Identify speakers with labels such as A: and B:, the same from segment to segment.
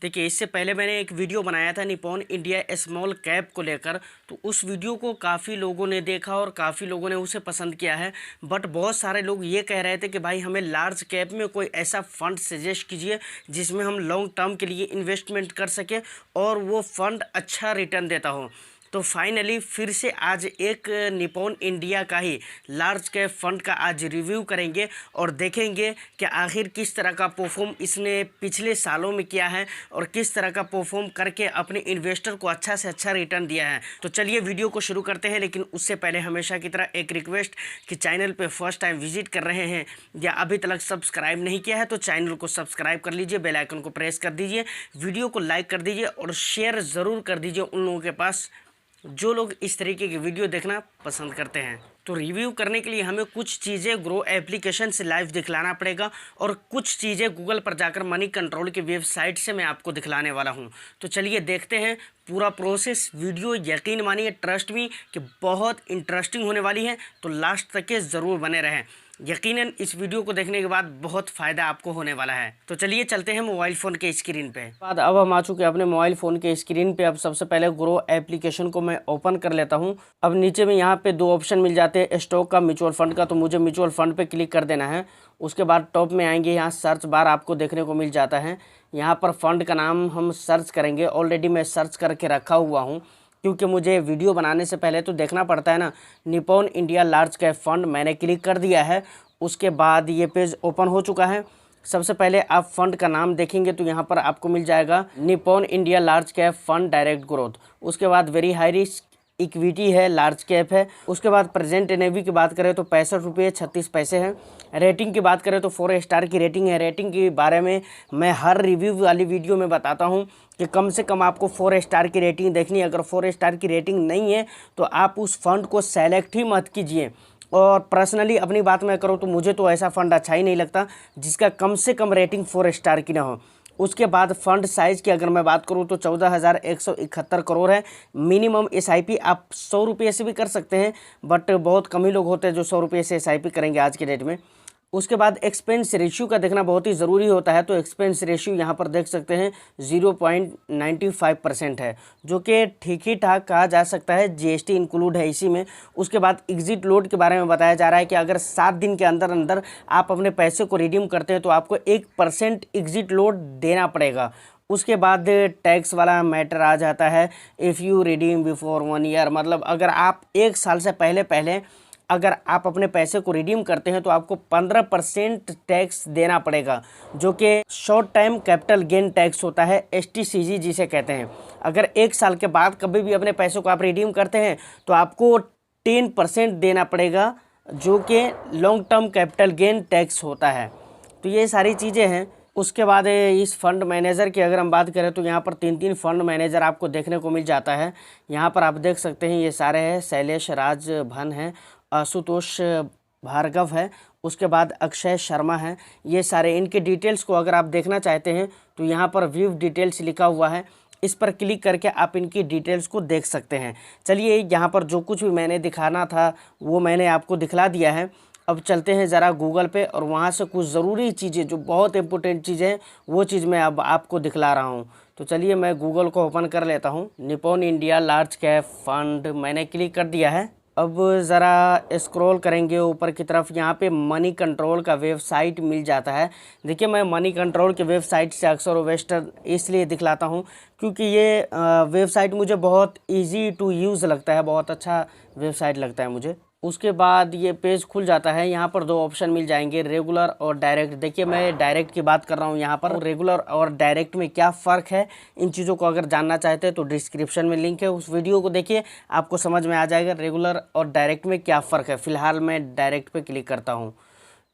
A: देखिए, इससे पहले मैंने एक वीडियो बनाया था निप्पॉन इंडिया स्मॉल कैप को लेकर। तो उस वीडियो को काफ़ी लोगों ने देखा और काफ़ी लोगों ने उसे पसंद किया है। बट बहुत सारे लोग ये कह रहे थे कि भाई हमें लार्ज कैप में कोई ऐसा फंड सजेस्ट कीजिए जिसमें हम लॉन्ग टर्म के लिए इन्वेस्टमेंट कर सकें और वो फंड अच्छा रिटर्न देता हो। तो फाइनली फिर से आज एक निप्पॉन इंडिया का ही लार्ज कैप फंड का आज रिव्यू करेंगे और देखेंगे कि आखिर किस तरह का परफॉर्म इसने पिछले सालों में किया है और किस तरह का परफॉर्म करके अपने इन्वेस्टर को अच्छा से अच्छा रिटर्न दिया है। तो चलिए वीडियो को शुरू करते हैं, लेकिन उससे पहले हमेशा की तरह एक रिक्वेस्ट कि चैनल पे फर्स्ट टाइम विजिट कर रहे हैं या अभी तक सब्सक्राइब नहीं किया है तो चैनल को सब्सक्राइब कर लीजिए, बेल आइकन को प्रेस कर दीजिए, वीडियो को लाइक कर दीजिए और शेयर ज़रूर कर दीजिए उन लोगों के पास जो लोग इस तरीके की वीडियो देखना पसंद करते हैं। तो रिव्यू करने के लिए हमें कुछ चीज़ें ग्रो एप्लीकेशन से लाइव दिखलाना पड़ेगा और कुछ चीज़ें गूगल पर जाकर मनी कंट्रोल की वेबसाइट से मैं आपको दिखलाने वाला हूं। तो चलिए देखते हैं पूरा प्रोसेस। वीडियो यकीन मानिए, ट्रस्ट मी, कि बहुत इंटरेस्टिंग होने वाली है। तो लास्ट तक के ज़रूर बने रहें। यकीनन इस वीडियो को देखने के बाद बहुत फ़ायदा आपको होने वाला है। तो चलिए चलते हैं मोबाइल फ़ोन के स्क्रीन पे। बाद अब हम आ चुके हैं अपने मोबाइल फ़ोन के स्क्रीन पे। अब सबसे पहले ग्रो एप्लीकेशन को मैं ओपन कर लेता हूं। अब नीचे में यहाँ पे दो ऑप्शन मिल जाते हैं, स्टॉक का, म्यूचुअल फंड का। तो मुझे म्यूचुअल फंड पे क्लिक कर देना है। उसके बाद टॉप में आएंगे, यहाँ सर्च बार आपको देखने को मिल जाता है। यहाँ पर फंड का नाम हम सर्च करेंगे। ऑलरेडी मैं सर्च करके रखा हुआ हूँ क्योंकि मुझे वीडियो बनाने से पहले तो देखना पड़ता है ना। Nippon India large cap fund मैंने क्लिक कर दिया है। उसके बाद ये पेज ओपन हो चुका है। सबसे पहले आप फंड का नाम देखेंगे तो यहाँ पर आपको मिल जाएगा Nippon India large cap fund direct growth. उसके बाद वेरी हाई रिस्क इक्विटी है, लार्ज कैप है। उसके बाद प्रेजेंट एनएवी की बात करें तो 65 रुपये 36 पैसे है। रेटिंग की बात करें तो 4 स्टार की रेटिंग है। रेटिंग के बारे में मैं हर रिव्यू वाली वीडियो में बताता हूं कि कम से कम आपको 4 स्टार की रेटिंग देखनी है। अगर 4 स्टार की रेटिंग नहीं है तो आप उस फंड को सेलेक्ट ही मत कीजिए। और पर्सनली अपनी बात मैं करूँ तो मुझे तो ऐसा फ़ंड अच्छा ही नहीं लगता जिसका कम से कम रेटिंग 4 स्टार की ना हो। उसके बाद फंड साइज़ की अगर मैं बात करूं तो 14,171 करोड़ है। मिनिमम एसआईपी आप 100 रुपये से भी कर सकते हैं, बट बहुत कम ही लोग होते हैं जो 100 रुपये से एसआईपी करेंगे आज के डेट में। उसके बाद एक्सपेंस रेशियो का देखना बहुत ही ज़रूरी होता है। तो एक्सपेंस रेशियो यहाँ पर देख सकते हैं 0.95% है, जो कि ठीक ही ठाक कहा जा सकता है। जीएसटी इंक्लूड है इसी में। उसके बाद एग्जिट लोड के बारे में बताया जा रहा है कि अगर 7 दिन के अंदर अंदर आप अपने पैसे को रिडीम करते हैं तो आपको 1% एग्जिट लोड देना पड़ेगा। उसके बाद टैक्स वाला मैटर आ जाता है। If you redeem before 1 year, मतलब अगर आप 1 साल से पहले अगर आप अपने पैसे को रिडीम करते हैं तो आपको 15% टैक्स देना पड़ेगा, जो कि short time capital gain tax होता है, एसटीसीजी जिसे कहते हैं। अगर 1 साल के बाद कभी भी अपने पैसों को आप रिडीम करते हैं तो आपको 10% देना पड़ेगा, जो कि long term capital gain tax होता है। तो ये सारी चीज़ें हैं। उसके बाद इस फंड मैनेजर की अगर हम बात करें तो यहाँ पर 3 फंड मैनेजर आपको देखने को मिल जाता है। यहाँ पर आप देख सकते हैं ये सारे हैं। शैलेश राज भन है, आशुतोष भार्गव है, उसके बाद अक्षय शर्मा है। ये सारे, इनके डिटेल्स को अगर आप देखना चाहते हैं तो यहाँ पर व्यू डिटेल्स लिखा हुआ है, इस पर क्लिक करके आप इनकी डिटेल्स को देख सकते हैं। चलिए, यहाँ पर जो कुछ भी मैंने दिखाना था वो मैंने आपको दिखला दिया है। अब चलते हैं ज़रा गूगल पे और वहाँ से कुछ ज़रूरी चीज़ें, जो बहुत इंपॉर्टेंट चीज़ें हैं, वो चीज़ मैं अब आपको दिखला रहा हूँ। तो चलिए मैं गूगल को ओपन कर लेता हूँ। Nippon India large cap fund मैंने क्लिक कर दिया है। अब ज़रा स्क्रॉल करेंगे ऊपर की तरफ, यहाँ पे मनी कंट्रोल का वेबसाइट मिल जाता है। देखिए, मैं मनी कंट्रोल के वेबसाइट से अक्सर वेस्टर्न इसलिए दिखलाता हूँ क्योंकि ये वेबसाइट मुझे बहुत इजी टू यूज़ लगता है, बहुत अच्छा वेबसाइट लगता है मुझे। उसके बाद ये पेज खुल जाता है। यहाँ पर 2 ऑप्शन मिल जाएंगे, रेगुलर और डायरेक्ट। देखिए, मैं डायरेक्ट की बात कर रहा हूँ यहाँ पर। रेगुलर और डायरेक्ट में क्या फ़र्क है, इन चीज़ों को अगर जानना चाहते हैं तो डिस्क्रिप्शन में लिंक है, उस वीडियो को देखिए, आपको समझ में आ जाएगा रेगुलर और डायरेक्ट में क्या फ़र्क है। फ़िलहाल मैं डायरेक्ट पे क्लिक करता हूँ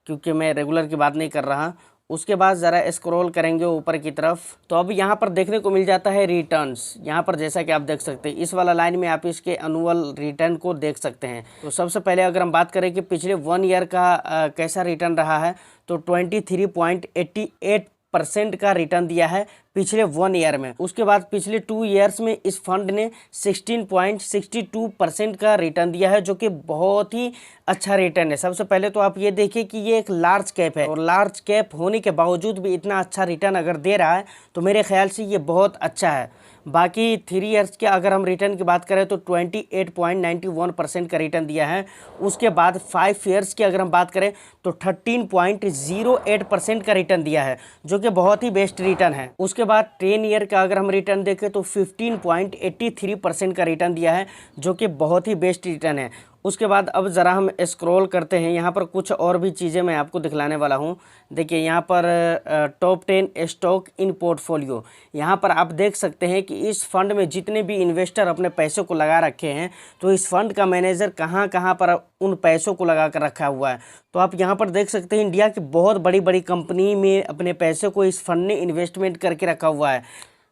A: क्योंकि मैं रेगुलर की बात नहीं कर रहा। उसके बाद ज़रा स्क्रॉल करेंगे ऊपर की तरफ तो अब यहाँ पर देखने को मिल जाता है रिटर्न्स। यहाँ पर जैसा कि आप देख सकते हैं, इस वाला लाइन में आप इसके एनुअल रिटर्न को देख सकते हैं। तो सबसे पहले अगर हम बात करें कि पिछले 1 ईयर का कैसा रिटर्न रहा है, तो 23.88% का रिटर्न दिया है पिछले 1 ईयर में। उसके बाद पिछले 2 ईयर्स में इस फंड ने 16.62% का रिटर्न दिया है, जो कि बहुत ही अच्छा रिटर्न है। सबसे पहले तो आप ये देखिए कि ये एक लार्ज कैप है और लार्ज कैप होने के बावजूद भी इतना अच्छा रिटर्न अगर दे रहा है तो मेरे ख्याल से ये बहुत अच्छा है। बाकी 3 ईयर्स के अगर हम रिटर्न की बात करें तो 28.91% का रिटर्न दिया है। उसके बाद 5 ईयर्स की अगर हम बात करें तो 13.08% का रिटर्न दिया है, जो कि बहुत ही बेस्ट रिटर्न है। उसके बाद 10 ईयर का अगर हम रिटर्न देखें तो 15.83% का रिटर्न दिया है, जो कि बहुत ही बेस्ट रिटर्न है। उसके बाद अब ज़रा हम स्क्रॉल करते हैं, यहाँ पर कुछ और भी चीज़ें मैं आपको दिखलाने वाला हूँ। देखिए यहाँ पर टॉप 10 स्टॉक इन पोर्टफोलियो, यहाँ पर आप देख सकते हैं कि इस फंड में जितने भी इन्वेस्टर अपने पैसों को लगा रखे हैं, तो इस फंड का मैनेजर कहाँ कहाँ पर उन पैसों को लगा कर रखा हुआ है। तो आप यहाँ पर देख सकते हैं इंडिया की बहुत बड़ी बड़ी कंपनी में अपने पैसों को इस फंड ने इन्वेस्टमेंट करके रखा हुआ है।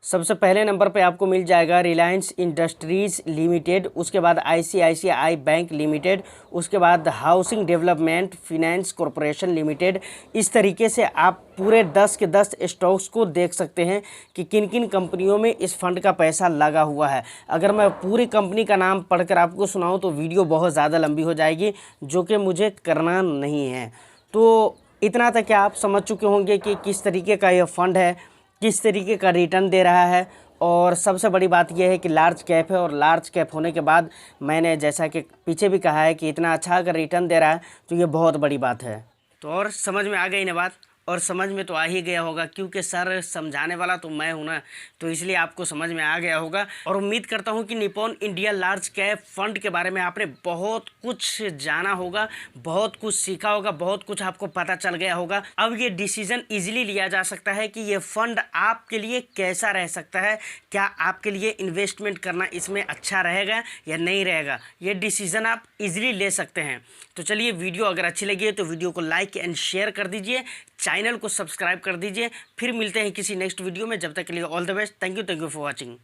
A: सबसे पहले नंबर पे आपको मिल जाएगा रिलायंस इंडस्ट्रीज़ लिमिटेड, उसके बाद आईसीआईसीआई बैंक लिमिटेड, उसके बाद housing development finance corporation limited. इस तरीके से आप पूरे 10 के 10 स्टॉक्स को देख सकते हैं कि किन किन कंपनियों में इस फंड का पैसा लगा हुआ है। अगर मैं पूरी कंपनी का नाम पढ़कर आपको सुनाऊँ तो वीडियो बहुत ज़्यादा लंबी हो जाएगी, जो कि मुझे करना नहीं है। तो इतना तक क्या आप समझ चुके होंगे कि किस तरीके का यह फंड है, किस तरीके का रिटर्न दे रहा है। और सबसे बड़ी बात यह है कि लार्ज कैप है, और लार्ज कैप होने के बाद मैंने जैसा कि पीछे भी कहा है कि इतना अच्छा अगर रिटर्न दे रहा है तो ये बहुत बड़ी बात है। तो और समझ में आ गई ना बात, और समझ में तो आ ही गया होगा क्योंकि सर समझाने वाला तो मैं हूं ना, तो इसलिए आपको समझ में आ गया होगा। और उम्मीद करता हूं कि Nippon India large cap fund के बारे में आपने बहुत कुछ जाना होगा, बहुत कुछ सीखा होगा, बहुत कुछ आपको पता चल गया होगा। अब ये डिसीजन इजीली लिया जा सकता है कि ये फंड आपके लिए कैसा रह सकता है, क्या आपके लिए इन्वेस्टमेंट करना इसमें अच्छा रहेगा या नहीं रहेगा, ये डिसीजन आप इजीली ले सकते हैं। तो चलिए, वीडियो अगर अच्छी लगी है तो वीडियो को लाइक एंड शेयर कर दीजिए, चैनल को सब्सक्राइब कर दीजिए। फिर मिलते हैं किसी नेक्स्ट वीडियो में, जब तक के लिए all the best. Thank you for watching.